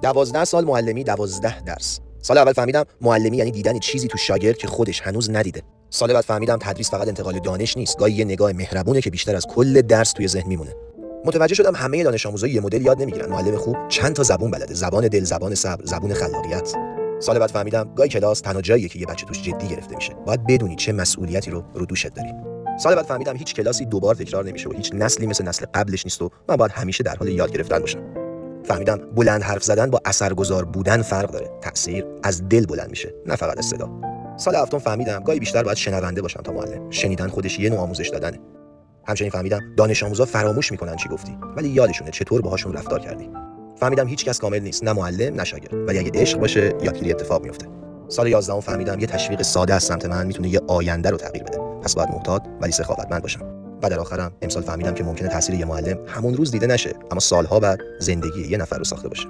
12 سال معلمی، 12 درس. سال اول فهمیدم معلمی یعنی دیدن چیزی تو شاگرد که خودش هنوز ندیده. سال بعد فهمیدم تدریس فقط انتقال دانش نیست، گاهی یه نگاه مهربونه که بیشتر از کل درس توی ذهن میمونه. متوجه شدم همه دانش آموزا یه مدل یاد نمیگیرن. معلم خوب چند تا زبون بلده: زبان دل، زبان صبر، زبون خلاقیت. سال بعد فهمیدم گاهی کلاس تنها جاییه که یه بچه توش جدی گرفته میشه. باید بدونی چه مسئولیتی رو دوشت داری. سال بعد فهمیدم هیچ کلاسی دوبار تکرار نمیشه و هیچ نسلی مثل نسل قبلش نیست و من باید همیشه در حال یاد گرفتن باشم. فهمیدم بلند حرف زدن با اثرگذار بودن فرق داره. تأثیر از دل بلند میشه، نه فقط از صدا. سال هفتم فهمیدم گاهی بیشتر باید شنونده باشم تا معلم. شنیدن خودش یه نوع آموزش دادنه. همچنین فهمیدم دانش آموزا فراموش میکنن چی گفتی، ولی یادشونه چطور باهاشون رفتار کردی. فهمیدم هیچ کس کامل نیست، نه معلم نه شاگرد، ولی اگه عشق باشه یادگیری اتفاق میفته. سال 11 فهمیدم یه تشویق ساده از سمت من میتونه یه آینده رو تغییر بده. پس باید محتاط ولی سخاوتمند باشم. و در آخرم امسال فهمیدم که ممکنه تاثیر یه معلم همون روز دیده نشه، اما سالها بعد زندگی یه نفر رو ساخته باشه.